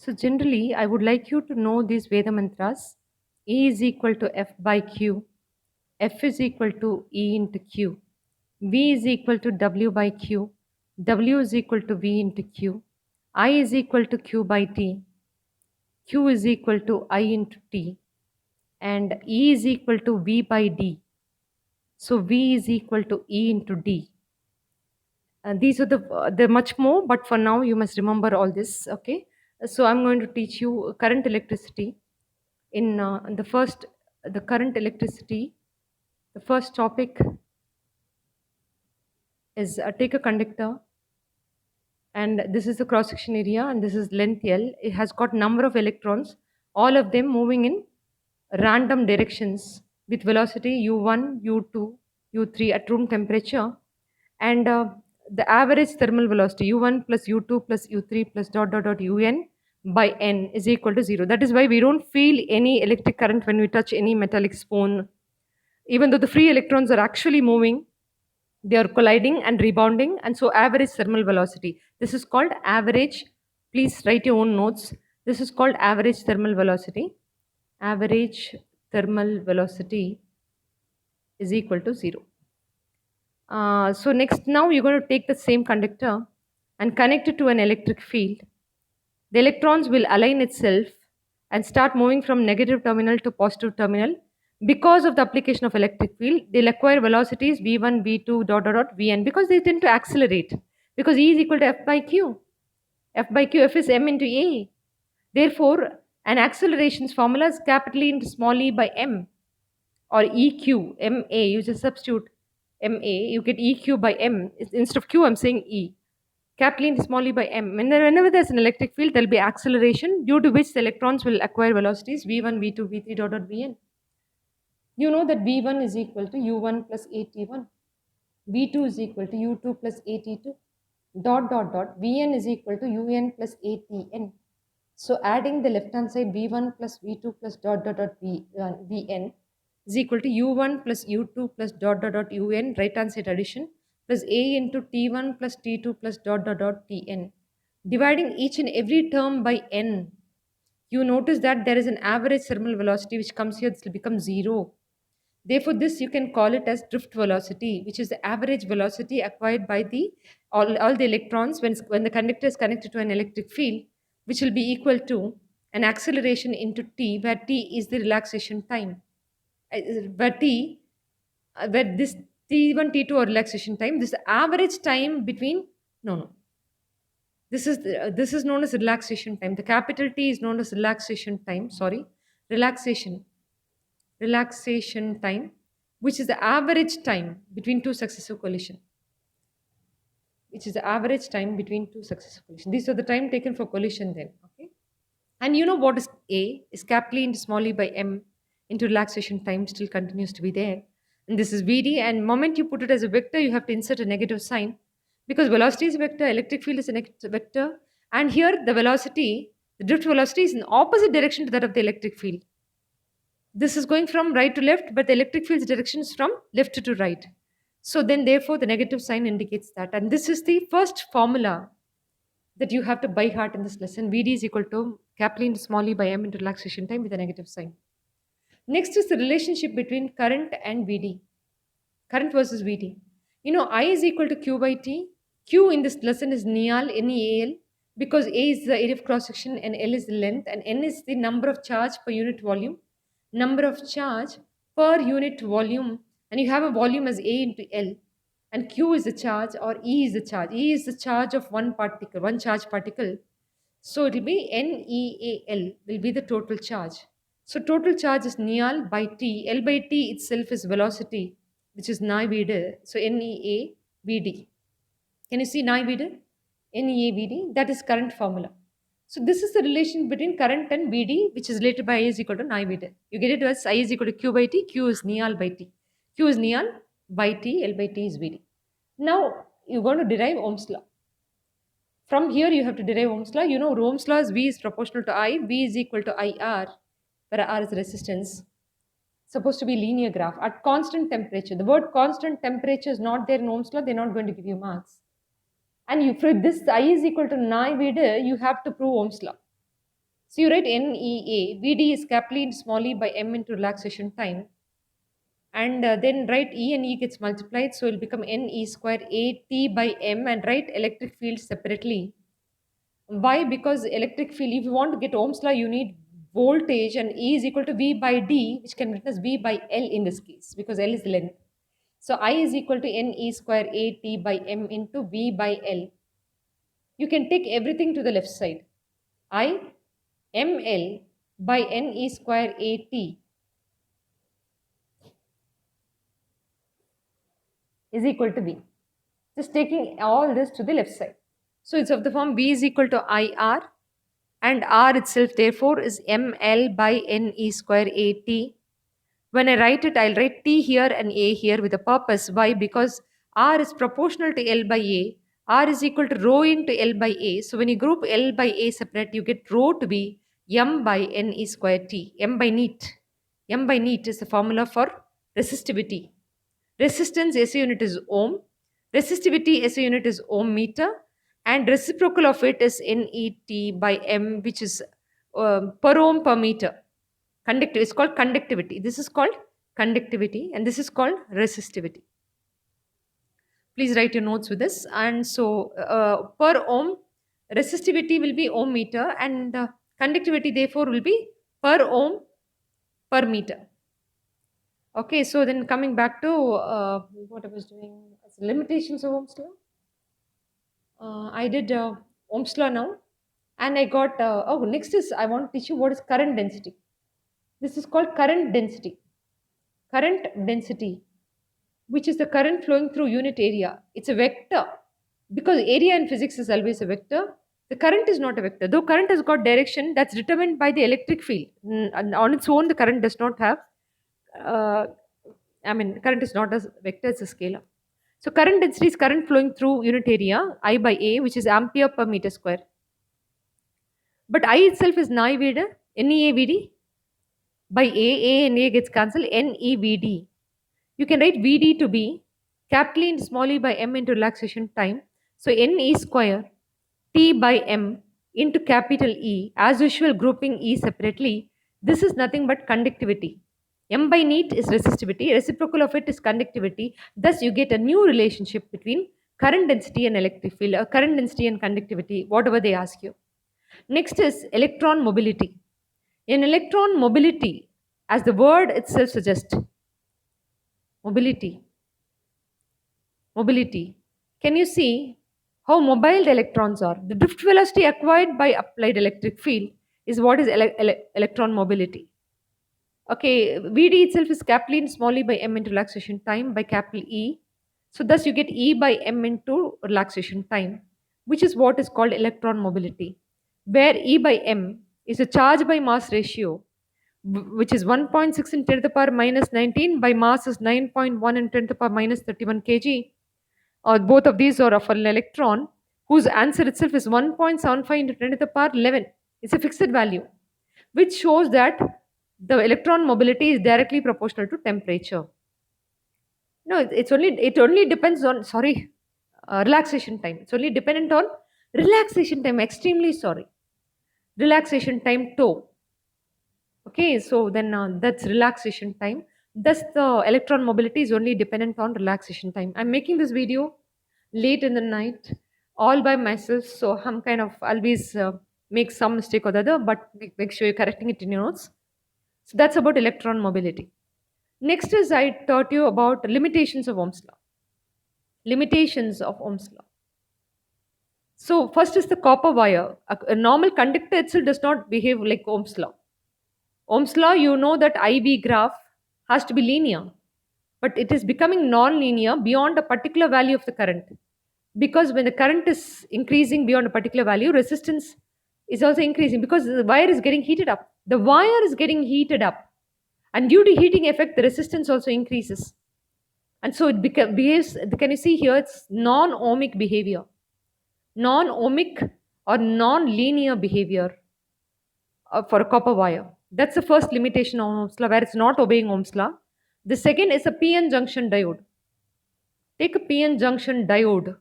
So generally, I would like you to know these Veda mantras. E is equal to F by Q. F is equal to E into Q. V is equal to W by Q. W is equal to V into Q. I is equal to Q by T. Q is equal to I into T. And E is equal to V by D. So V is equal to E into D. These are the much more, but for now you must remember all this. Okay. So I'm going to teach you current electricity. In the current electricity, the first topic is take a conductor, and this is the cross section area, and this is length L. It has got number of electrons, all of them moving in random directions with velocity u1, u2, u3 at room temperature, and the average thermal velocity u1 plus u2 plus u3 plus dot dot dot un by n is equal to 0. That is why we don't feel any electric current when we touch any metallic spoon. Even though the free electrons are actually moving, they are colliding and rebounding, and so average thermal velocity. This is called average. Please write your own notes. This is called average thermal velocity. Average thermal velocity is equal to 0. So next, now you're going to take the same conductor and connect it to an electric field. The electrons will align itself and start moving from negative terminal to positive terminal. Because of the application of electric field, they'll acquire velocities v1, v2, dot dot dot vn, because they tend to accelerate. Because E is equal to F by Q. F by Q, F is m into A. Therefore, an acceleration's formula is capital E into small e by m, or EQ, MA. You just substitute MA, you get EQ by M. Instead of Q, I'm saying E. Capital E into small e by m. And then whenever there's an electric field, there'll be acceleration, due to which the electrons will acquire velocities v1, v2, v3, dot dot vn. You know that v1 is equal to u1 plus at1, v2 is equal to u2 plus at2, dot dot dot vn is equal to un plus atn. So adding the left hand side v1 plus v2 plus dot dot dot vn is equal to u1 plus u2 plus dot dot dot un, right hand side addition, plus a into t1 plus t2 plus dot dot dot tn. Dividing each and every term by n, you notice that there is an average thermal velocity which comes here. This will become 0. Therefore, this you can call it as drift velocity, which is the average velocity acquired by the all the electrons when the conductor is connected to an electric field, which will be equal to an acceleration into t, where t is the relaxation time. Where t, where this t1, t2 or relaxation time, this average time between, no. This is known as relaxation time. The capital T is known as relaxation time. Sorry, relaxation time, which is the average time between two successive collision. Which is the average time between two successive collision. These are the time taken for collision then. Okay. And you know what is A? Is capital E into small e by m into relaxation time still continues to be there. And this is Vd, and moment you put it as a vector, you have to insert a negative sign, because velocity is a vector, electric field is a vector, and here the velocity, the drift velocity, is in opposite direction to that of the electric field. This is going from right to left, but the electric field's direction is from left to right. So then, therefore, the negative sign indicates that. And this is the first formula that you have to by heart in this lesson. Vd is equal to capital into small e by m into relaxation time with a negative sign. Next is the relationship between current and Vd. Current versus Vd. You know, I is equal to Q by T. Q in this lesson is Neal, Neal, because A is the area of cross section and L is the length, and N is the number of charge per unit volume. Number of charge per unit volume, and you have a volume as A into L, and Q is the charge, or E is the charge. E is the charge of one particle, one charge particle. So it will be NEAL will be the total charge. So total charge is Neal by T. L by T itself is velocity, which is NeaVd. So NeaVd. Can you see NeaVd? NeaVd, that is current formula. So this is the relation between current and Vd, which is related by I is equal to NeaVd. You get it as I is equal to Q by T, Q is Neal by T. Q is Neal by T, L by T is Vd. Now you're going to derive Ohm's law. From here you have to derive Ohm's law. You know Ohm's law is V is proportional to I, V is equal to IR, where R is resistance. Supposed to be linear graph at constant temperature. The word constant temperature is not there in Ohm's law, they're not going to give you marks. And you, for this I is equal to NeaVd, you have to prove Ohm's law. So you write NEA. VD is capital E small e by M into relaxation time. And then write E and E gets multiplied. So it will become NE square AT by M, and write electric field separately. Why? Because electric field, if you want to get Ohm's law, you need voltage, and E is equal to V by D, which can be written as V by L in this case, because L is the length. So I is equal to NE square AT by M into V by L. You can take everything to the left side. I ML by NE square AT is equal to V. Just taking all this to the left side. So it's of the form V is equal to IR, and R itself therefore is ML by NE square AT. When I write it, I'll write T here and A here with a purpose. Why? Because R is proportional to L by A. R is equal to rho into L by A. So when you group L by A separate, you get rho to be M by NE square T. M by neat. M by neat is the formula for resistivity. Resistance SI unit is ohm. Resistivity SI unit is ohm meter. And reciprocal of it is NET by M, which is per ohm per meter. Conductivity is called conductivity. This is called conductivity, and this is called resistivity. Please write your notes with this. And so per ohm, resistivity will be ohm meter, and conductivity therefore will be per ohm per meter. Okay, so then coming back to what I was doing as limitations of Ohm's law. I did Ohm's law now, and I got next is I want to teach you what is current density. This is called current density. Current density, which is the current flowing through unit area. It's a vector. Because area in physics is always a vector, the current is not a vector. Though current has got direction, that's determined by the electric field. And on its own, the current does not have, uh, current is not a vector, it's a scalar. So current density is current flowing through unit area, I by A, which is ampere per meter square. But I itself is NEAVD, NEAVD. By A and A gets cancelled, NEVD. You can write VD to be capital E into small e by M into relaxation time. So NE square T by M into capital E, as usual grouping E separately. This is nothing but conductivity. M by neat is resistivity, reciprocal of it is conductivity. Thus you get a new relationship between current density and electric field, or current density and conductivity, whatever they ask you. Next is electron mobility. In electron mobility, as the word itself suggests, mobility. Mobility. Can you see how mobile the electrons are? The drift velocity acquired by applied electric field is what is electron mobility. Okay, Vd itself is capital E and small e by M into relaxation time by capital E. So thus you get E by M into relaxation time, which is what is called electron mobility, where E by M is a charge by mass ratio, which is 1.6 in 10 to the power minus 19 by mass is 9.1 in 10 to the power minus 31 kg. Or both of these are of an electron whose answer itself is 1.75 into 10 to the power 11. It's a fixed value, which shows that the electron mobility is directly proportional to temperature. No, it only depends on relaxation time. It's only dependent on relaxation time. Extremely sorry, relaxation time tau. Okay, so then that's relaxation time. Thus, the electron mobility is only dependent on relaxation time. I'm making this video late in the night, all by myself, so I'm kind of always make some mistake or the other, but make sure you're correcting it in your notes. So that's about electron mobility. Next is I taught you about limitations of Ohm's law. Limitations of Ohm's law. So first is the copper wire. A normal conductor itself does not behave like Ohm's law. Ohm's law, you know that IV graph has to be linear, but it is becoming non-linear beyond a particular value of the current. Because when the current is increasing beyond a particular value, resistance is also increasing because the wire is getting heated up. The wire is getting heated up, and due to heating effect, the resistance also increases. And so it behaves, can you see here, it's non-ohmic behavior. Non-ohmic or non-linear behavior for a copper wire. That's the first limitation of Ohm's law, where it's not obeying Ohm's law. The second is a PN junction diode. Take a PN junction diode.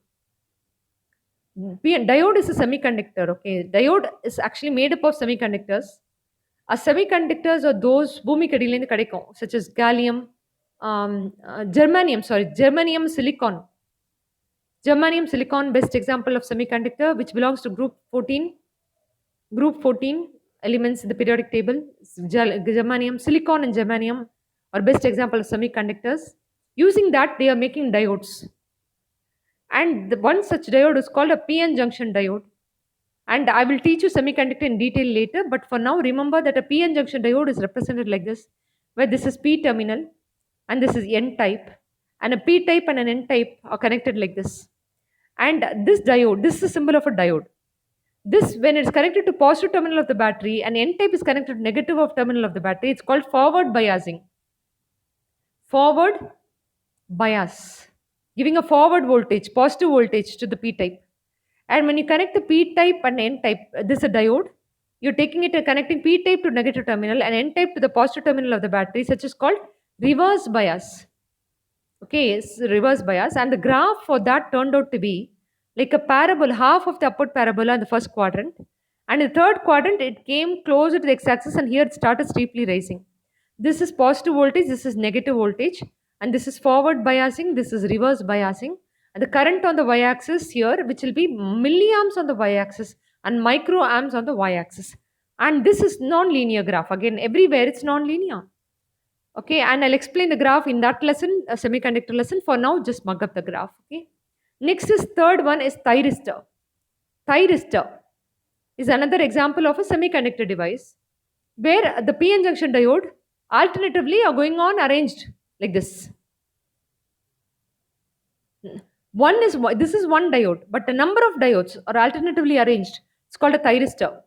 Diode is a semiconductor. Okay, diode is actually made up of semiconductors. Semiconductors are those பூமிக்கடியிலேருந்து கிடைக்கும், such as gallium, germanium, germanium silicon. Germanium silicon, best example of semiconductor, which belongs to group 14. Group 14 elements in the periodic table. Germanium, silicon and germanium are best example of semiconductors. Using that, they are making diodes. And one such diode is called a PN junction diode. And I will teach you semiconductor in detail later. But for now, remember that a PN junction diode is represented like this, where this is P terminal and this is N type. And a P type and an N type are connected like this. And this diode, this is a symbol of a diode. This, when it's connected to positive terminal of the battery and N type is connected to negative of terminal of the battery, it's called forward biasing. Forward bias, giving a forward voltage, positive voltage to the P type. And when you connect the P type and N type, this is a diode. You're taking it and connecting P type to negative terminal and N type to the positive terminal of the battery, such is called reverse bias. Okay, it's reverse bias. And the graph for that turned out to be like a parabola, half of the upward parabola in the first quadrant. And in the third quadrant, it came closer to the x-axis and here it started steeply rising. This is positive voltage, this is negative voltage, and this is forward biasing, this is reverse biasing. And the current on the y-axis here, which will be milliamps on the y-axis and microamps on the y-axis. And this is non-linear graph. Again, everywhere it's non-linear. Okay, and I'll explain the graph in that lesson, a semiconductor lesson. For now, just mug up the graph. Okay. Next is third one is thyristor. Thyristor is another example of a semiconductor device where the PN junction diode alternatively are going on arranged like this. This is one diode, but a number of diodes are alternatively arranged. It's called a thyristor.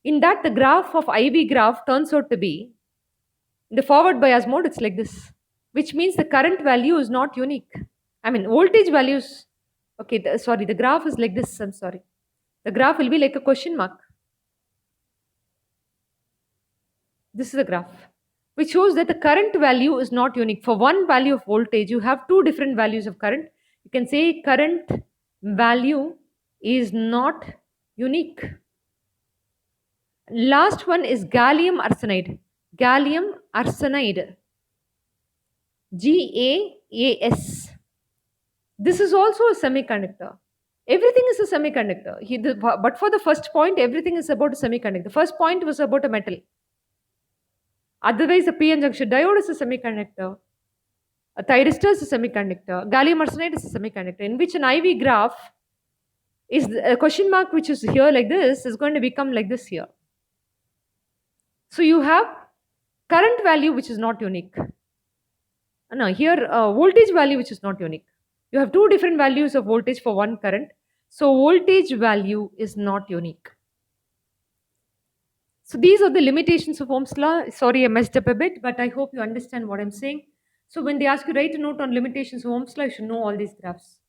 In that, the graph of IV graph turns out to be, in the forward bias mode, it's like this, which means the current value is not unique. I mean, voltage values, okay, the graph is like this, I'm sorry. The graph will be like a question mark. This is the graph, which shows that the current value is not unique. For one value of voltage, you have two different values of current. You can say current value is not unique. Last one is gallium arsenide. Gallium arsenide. GaAs. This is also a semiconductor. Everything is a semiconductor. But for the first point, everything is about a semiconductor. The first point was about a metal. Otherwise, the PN junction diode is a semiconductor. A thyristor is a semiconductor. Gallium arsenide is a semiconductor. In which an IV graph is a question mark, which is here like this, is going to become like this here. So you have current value, which is not unique. No, here voltage value, which is not unique. You have two different values of voltage for one current. So voltage value is not unique. So these are the limitations of Ohm's law. Sorry, I messed up a bit, but I hope you understand what I'm saying. So when they ask you write a note on limitations of Ohm's law, you should know all these graphs.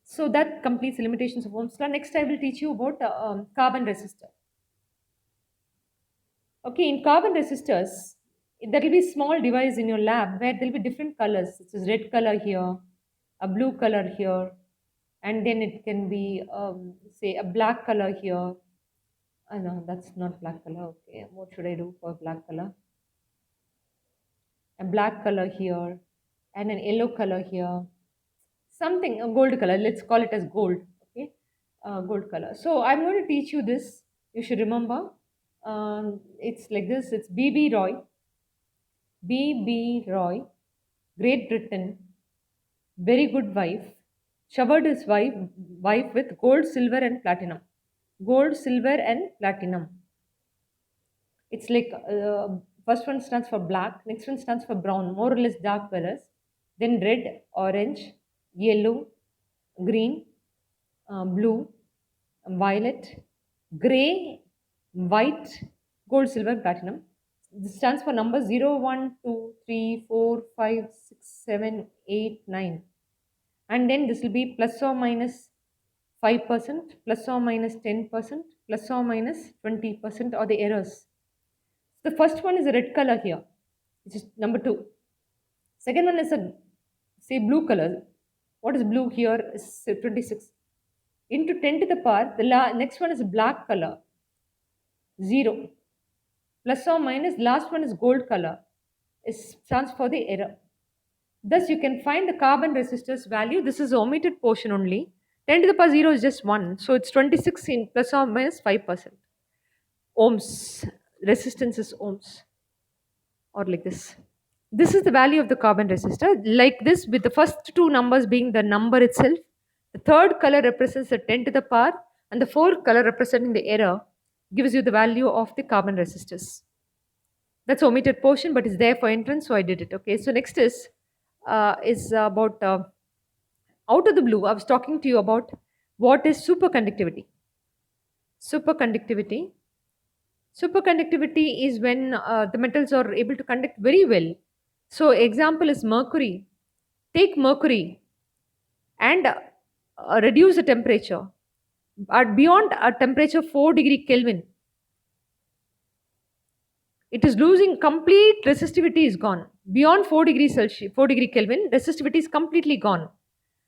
So that completes the limitations of Ohm's law. Next, I will teach you about carbon resistor. Okay, in carbon resistors, there will be a small device in your lab where there will be different colors, such as red color here, a blue color here, and then it can be, say, a black color here. No, that's not black color. Okay, what should I do for black color? A black color here, and an yellow color here. Something, a gold color. Let's call it as gold. Okay, gold color. So I'm going to teach you this. You should remember. It's like this. It's B.B. Roy. B.B. Roy, Great Britain, very good wife, showered his wife with gold, silver, and platinum. Gold, silver, and platinum. It's like first one stands for black, next one stands for brown, more or less dark colors. Then red, orange, yellow, green, blue, violet, gray, white, gold, silver, platinum. This stands for numbers 0, 1, 2, 3, 4, 5, 6, 7, 8, 9. And then this will be plus or minus 5%, plus or minus 10%, plus or minus 20% are the errors. The first one is a red color here, which is number 2. Second one is a, say, blue color. What is blue here is 26. into 10 to the power, the next one is black color, 0. Plus or minus, last one is gold color, stands for the error. Thus, you can find the carbon resistor's value. This is the omitted portion only. 10 to the power 0 is just 1. So, it's 26 in plus or minus 5%. Ohms. Resistance is ohms. Or like this. This is the value of the carbon resistor. Like this, with the first two numbers being the number itself. The third color represents the 10 to the power. And the fourth color representing the error gives you the value of the carbon resistors. That's omitted portion, but it's there for entrance, so I did it. Okay, so next is about out of the blue. I was talking to you about what is superconductivity. Superconductivity. Superconductivity is when the metals are able to conduct very well. So, example is mercury. Take mercury and reduce the temperature at beyond a temperature 4 degree Kelvin. It is losing complete resistivity is gone. Beyond 4 degrees Celsius, 4 degree Kelvin, resistivity is completely gone.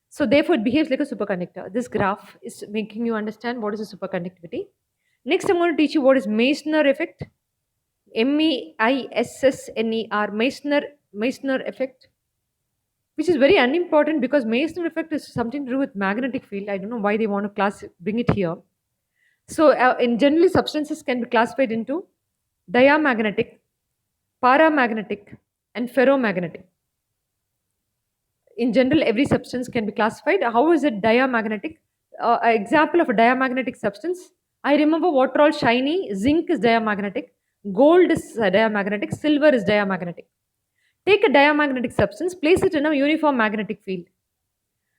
So therefore, it behaves like a superconductor. This graph is making you understand what is a superconductivity. Next, I'm going to teach you what is Meissner effect. Meissner, Meissner effect, which is very unimportant because Meissner effect is something to do with magnetic field. I don't know why they want to bring it here. So, in generally, substances can be classified into diamagnetic, paramagnetic, and ferromagnetic. In general, every substance can be classified. How is it diamagnetic? An example of a diamagnetic substance. I remember what are all shiny. Zinc is diamagnetic. Gold is diamagnetic. Silver is diamagnetic. Take a diamagnetic substance, place it in a uniform magnetic field.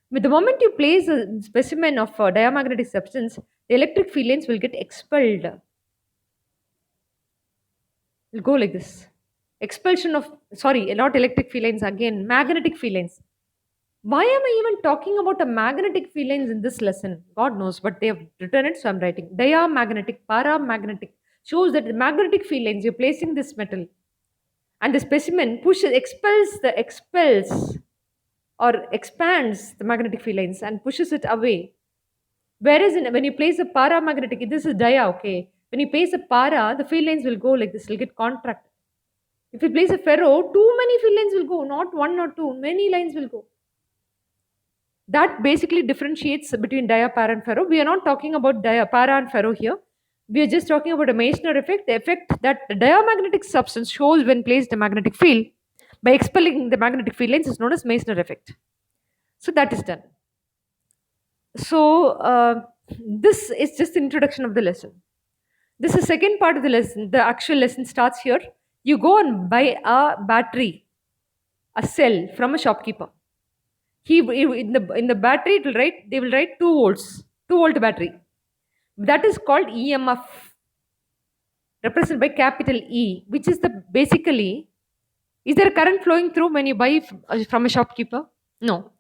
With the moment you place a specimen of a diamagnetic substance, the electric field lines will get expelled. It will go like this. Expulsion of, sorry, not electric field lines, again, magnetic field lines. Why am I even talking about a magnetic field lines in this lesson? God knows, but they have written it, so I'm writing. Diamagnetic, paramagnetic shows that the magnetic field lines, you're placing this metal and the specimen expels or expands the magnetic field lines and pushes it away. Whereas when you place a paramagnetic, this is dia, okay. When you place a para, the field lines will go like this, will get contracted. If you place a ferro, too many field lines will go, not one or two, many lines will go. That basically differentiates between dia, para, and ferro. We are not talking about dia, para, and ferro here. We are just talking about a Meissner effect, the effect that the diamagnetic substance shows when placed in a magnetic field by expelling the magnetic field lines is known as Meissner effect. So that is done. So this is just the introduction of the lesson. This is second part of the lesson. The actual lesson starts here. You go and buy a battery, a cell from a shopkeeper. In the battery they will write 2 volts, 2-volt battery. That is called EMF, represented by capital E, which is basically, is there a current flowing through when you buy from a shopkeeper? No.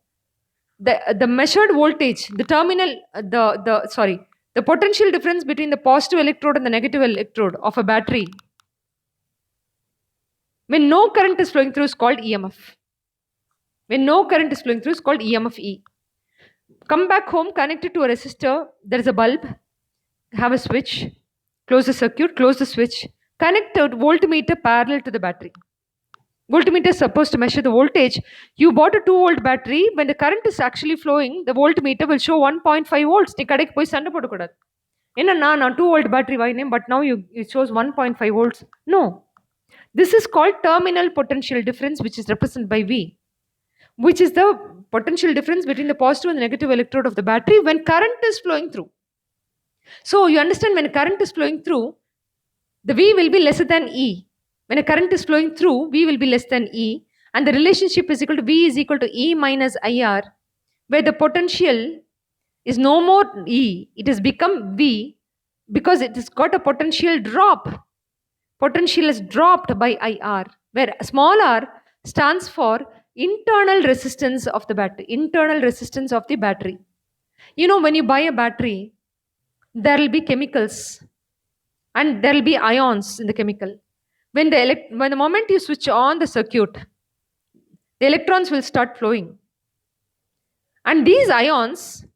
The measured voltage, the terminal, the potential difference between the positive electrode and the negative electrode of a battery, when no current is flowing through, is called EMF. When no current is flowing through, is called EMF E. Come back home, connect it to a resistor. There is a bulb. Have a switch. Close the circuit. Close the switch. Connect a voltmeter parallel to the battery. Voltmeter is supposed to measure the voltage. You bought a 2-volt battery. When the current is actually flowing, the voltmeter will show 1.5 volts. You can't poi sanda podukudadu. Enna na 2-volt battery vaine, but now it shows 1.5 volts. No. This is called terminal potential difference, which is represented by V, which is the potential difference between the positive and the negative electrode of the battery when current is flowing through. So you understand, when current is flowing through, the V will be lesser than E. When a current is flowing through, V will be less than E, and the relationship is equal to V is equal to E minus IR, where the potential is no more E, it has become V because it has got a potential drop. Potential is dropped by IR, where small r stands for internal resistance of the battery. Internal resistance of the battery. You know, when you buy a battery, there will be chemicals and there will be ions in the chemical. When the moment you switch on the circuit, the electrons will start flowing. And these ions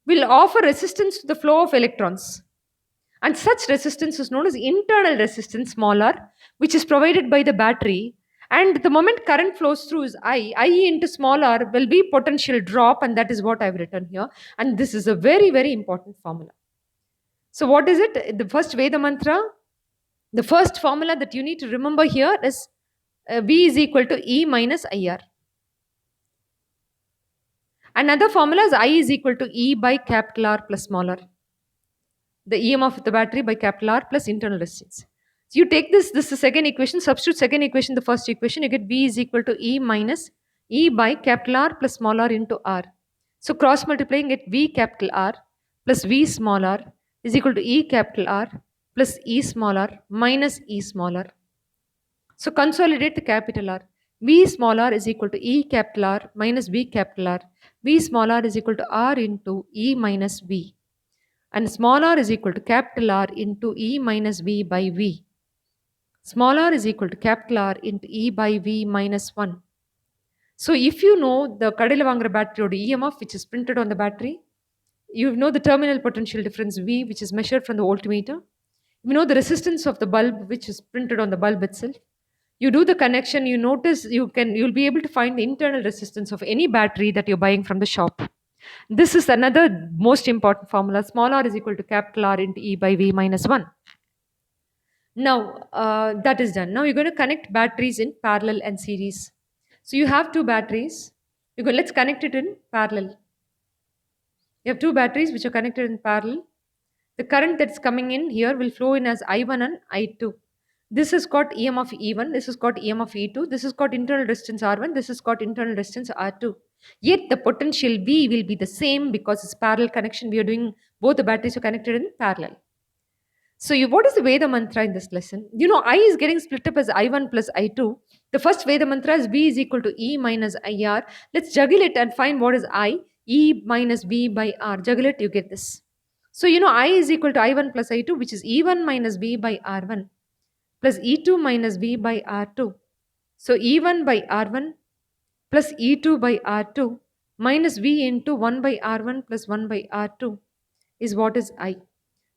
will offer resistance to the flow of electrons. And such resistance is known as internal resistance, small r, which is provided by the battery. And the moment current flows through is I into small r will be potential drop, and that is what I've written here. And this is a very, very important formula. So, what is it? The first Veda mantra, the first formula that you need to remember here is V is equal to E minus IR. Another formula is I is equal to E by capital R plus small r. The EMF of the battery by capital R plus internal resistance. So you take this is the second equation, substitute second equation, the first equation, you get V is equal to E minus E by capital R plus small r into R. So cross multiplying, get V capital R plus V small r is equal to E capital R plus E small r minus E small r. So consolidate the capital R. V small r is equal to E capital R minus V capital R. V small r is equal to R into E minus V. And small r is equal to capital R into E minus V by V. Small r is equal to capital R into E by V minus 1. So if you know the Kadilavangra battery or EMF which is printed on the battery, you know the terminal potential difference V which is measured from the voltmeter. You know the resistance of the bulb which is printed on the bulb itself. You do the connection, you notice you'll be able to find the internal resistance of any battery that you're buying from the shop. This is another most important formula. Small r is equal to capital R into E by V minus 1. Now, that is done. Now, you're going to connect batteries in parallel and series. So, you have two batteries. Let's connect it in parallel. You have two batteries which are connected in parallel. The current that's coming in here will flow in as I1 and I2. This is got EMF E1, this is got EMF E2, this is got internal resistance R1, this is got internal resistance R2. Yet the potential V will be the same because it's parallel connection. We are doing both the batteries are connected in parallel. So what is the Veda mantra in this lesson? You know, I is getting split up as I1 plus I2. The first Veda mantra is V is equal to E minus IR. Let's juggle it and find what is I. E minus V by R. Juggle it, you get this. So, you know, I is equal to I1 plus I2, which is E1 minus V by R1 plus E2 minus V by R2. So, E1 by R1 plus E2 by R2 minus V into 1 by R1 plus 1 by R2 is what is I.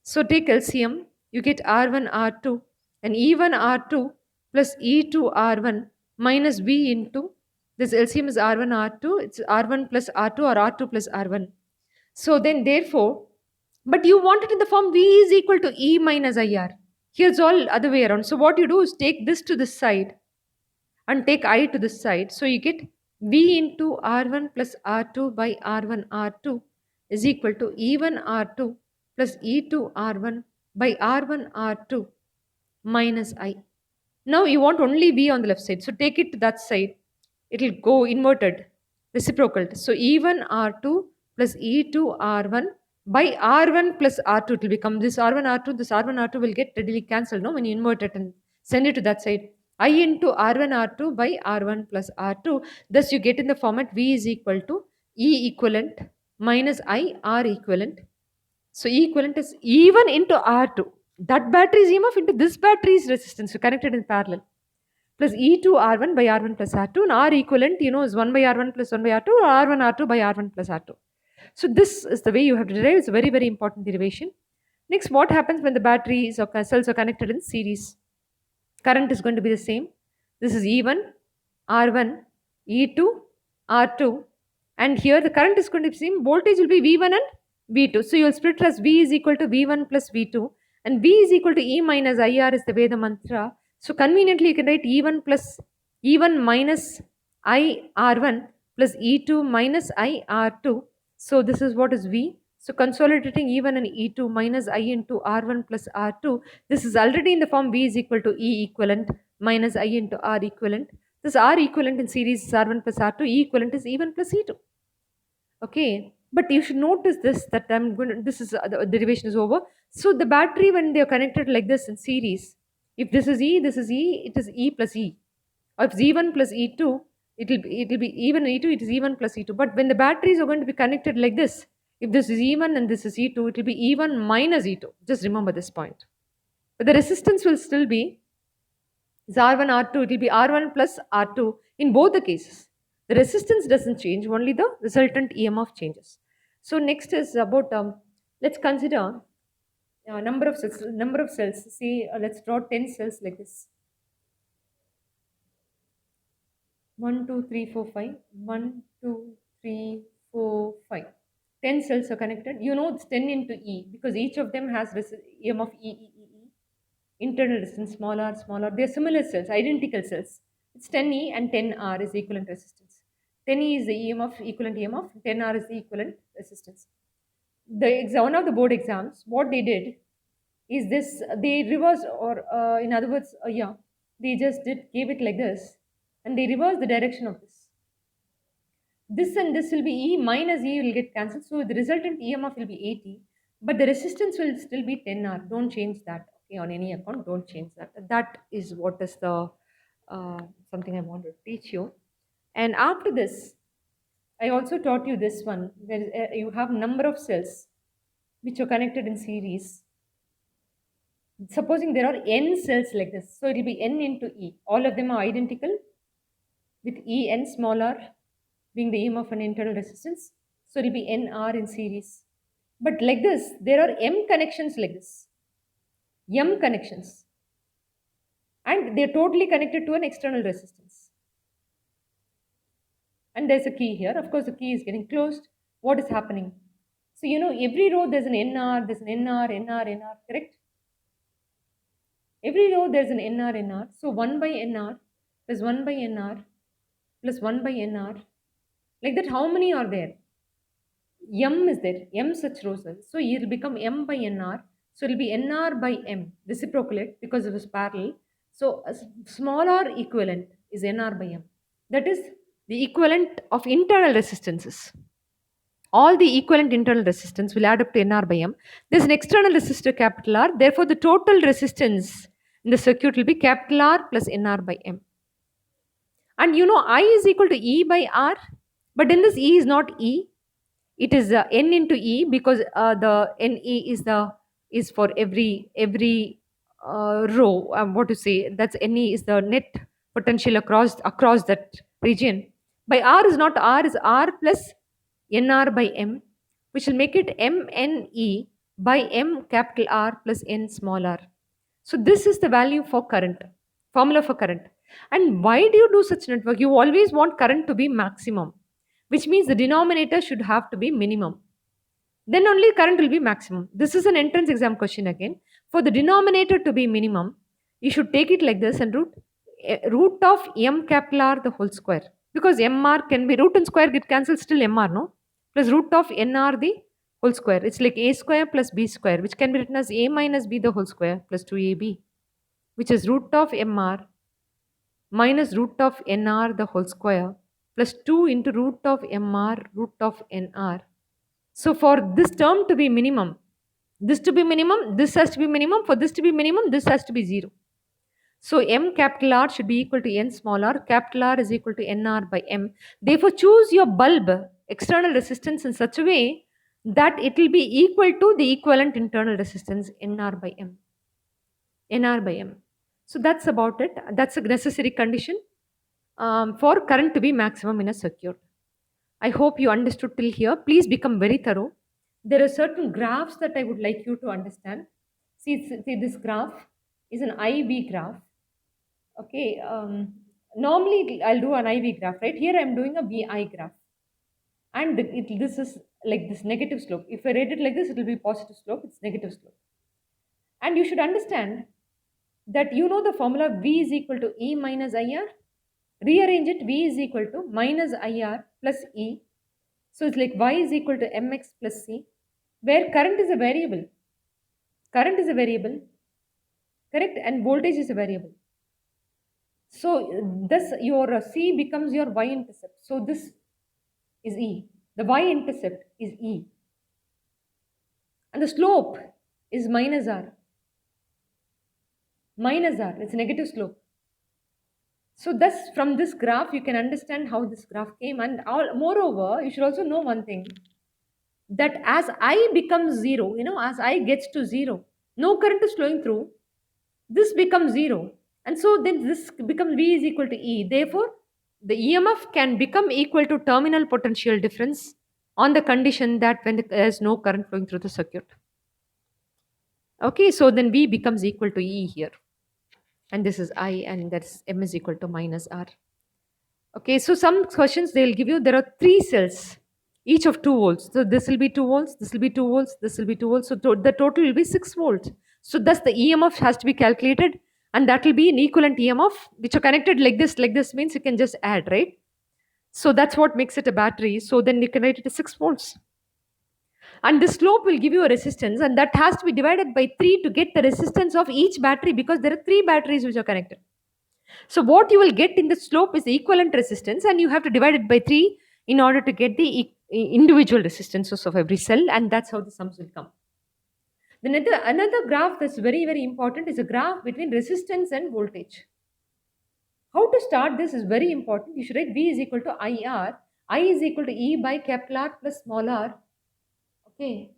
So, take LCM, you get R1 R2 and E1 R2 plus E2 R1 minus V into this LCM is R1 R2, it's R1 plus R2 or R2 plus R1. So, then therefore, but you want it in the form V is equal to E minus IR. Here's all other way around. So what you do is take this to this side and take I to this side. So you get V into R1 plus R2 by R1 R2 is equal to E1 R2 plus E2 R1 by R1 R2 minus I. Now you want only V on the left side. So take it to that side. It will go inverted, reciprocal. So E1 R2 plus E2 R1 by R1 plus R2. It will become this R1 R2. This R1 R2 will get readily cancelled no? When you invert it and send it to that side. I into R1 R2 by R1 plus R2. Thus you get in the format V is equal to E equivalent minus I R equivalent. So E equivalent is E1 into R2. That battery's EMF into this battery's resistance. So connected in parallel. Plus E2 R1 by R1 plus R2. And R equivalent, you know, is 1 by R1 plus 1 by R2 or R1 R2 by R1 plus R2. So this is the way you have to derive. It's a very, very important derivation. Next, what happens when the batteries or cells are connected in series? Current is going to be the same. This is E1, R1, E2, R2. And here the current is going to be the same. Voltage will be V1 and V2. So you'll split as V is equal to V1 plus V2. And V is equal to E minus IR is the Veda mantra. So conveniently you can write E1 plus E1 minus I R1 plus E2 minus I R2. So this is what is V. So consolidating E1 and E2 minus I into R1 plus R2. This is already in the form V is equal to E equivalent minus I into R equivalent. This R equivalent in series is R1 plus R2. E equivalent is E1 plus E2. Okay. But you should notice this that this is the derivation is over. So the battery when they are connected like this in series, if this is E, it is E plus E. Or if it's E1 plus E2, it will be E1 E2, it is E1 plus E2. But when the batteries are going to be connected like this, if this is E1 and this is E2, it will be E1 minus E2. Just remember this point. But the resistance will still be R1 R2, it will be R1 plus R2 in both the cases. The resistance doesn't change, only the resultant EMF changes. So next is about, let's consider number of cells. Number of cells. See, let's draw 10 cells like this. 1, 2, 3, 4, 5. 1, 2, 3, 4, 5. 10 cells are connected. You know it's 10 into E because each of them has EM of E. Internal resistance, smaller. They're similar cells, identical cells. It's 10E and 10R is the equivalent resistance. 10E is the EMF, equivalent EMF. 10R is the equivalent resistance. One of the board exams, what they did is this, they reverse, or in other words, they just gave it like this, and they reverse the direction of this. This and this will be E minus E will get cancelled. So the resultant EMF will be 80, but the resistance will still be 10R. Don't change that. Okay, on any account, don't change that. That is what is the something I want to teach you. And after this, I also taught you this one. You have number of cells which are connected in series. Supposing there are n cells like this, so it will be n into E. All of them are identical with E n small r being the EM of an internal resistance. So it will be NR in series. But like this, there are M connections like this. M connections. And they're totally connected to an external resistance. And there's a key here. Of course, the key is getting closed. What is happening? So, every row there's an NR, there's an NR, correct? Every row there's an NR. So 1 by NR plus 1 by NR plus 1 by NR. Like that, how many are there? M is there, M such rows. So it will become M by NR. So it will be NR by M, reciprocate because it was parallel. So a small r equivalent is NR by M. That is the equivalent of internal resistances. All the equivalent internal resistance will add up to NR by M. There's an external resistor capital R. Therefore, the total resistance in the circuit will be capital R plus NR by M. And I is equal to E by R. But in this E is not E. It is n into E because the Ne is for every row. What to say? That's Ne is the net potential across that region. By R is not R, is R plus NR by M, which will make it MNE by M capital R plus N small r. So this is the value for current, formula for current. And why do you do such network? You always want current to be maximum, which means the denominator should have to be minimum. Then only current will be maximum. This is an entrance exam question again. For the denominator to be minimum, you should take it like this and root of M capital R the whole square. Because MR can be root and square get cancelled, still MR, no? Plus root of NR the whole square. It's like A square plus B square, which can be written as A minus B the whole square plus 2AB, which is root of MR minus root of NR the whole square plus 2 into root of MR root of NR. So for this term to be minimum, this to be minimum, this has to be minimum. For this to be minimum, this has to be 0. So M capital R should be equal to N small r. Capital R is equal to NR by M. Therefore, choose your bulb external resistance in such a way that it will be equal to the equivalent internal resistance NR by M. NR by M. So that's about it. That's a necessary condition for current to be maximum in a circuit. I hope you understood till here. Please become very thorough. There are certain graphs that I would like you to understand. See this graph is an IV graph. Okay. Normally, I'll do an IV graph, right? Here, I'm doing a VI graph. And this is like this negative slope. If I read it like this, it will be positive slope. It's negative slope. And you should understand that you know the formula V is equal to E minus IR. Rearrange it. V is equal to minus IR plus E. So it's like Y is equal to mx plus C, where current is a variable. Current is a variable, correct? And voltage is a variable. So this your C becomes your y-intercept. So this is E. The y-intercept is E. And the slope is minus R. Minus R, it's negative slope. So thus from this graph, you can understand how this graph came. And moreover, you should also know one thing, that as I becomes 0, as I gets to 0, no current is flowing through, this becomes 0. And so then this becomes V is equal to E. Therefore, the EMF can become equal to terminal potential difference on the condition that when there's no current flowing through the circuit. Okay, so then V becomes equal to E here. And this is I, and that's M is equal to minus R. Okay, so some questions they'll give you, there are 3 cells, each of 2 volts. So this will be 2 volts, this will be 2 volts, this will be 2 volts. So the total will be 6 volts. So thus the EMF has to be calculated, and that will be an equivalent EMF, which are connected like this means you can just add, right? So that's what makes it a battery. So then you can write it as 6 volts. And the slope will give you a resistance, and that has to be divided by 3 to get the resistance of each battery, because there are 3 batteries which are connected. So what you will get in the slope is the equivalent resistance, and you have to divide it by 3 in order to get the individual resistances of every cell, and that's how the sums will come. Then another graph that's very, very important is a graph between resistance and voltage. How to start this is very important. You should write V is equal to IR. I is equal to E by capital R plus small r. Okay.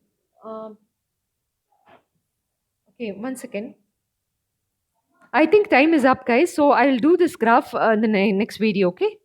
Um, okay, 1 second. I think time is up, guys. So I'll do this graph in the next video, okay?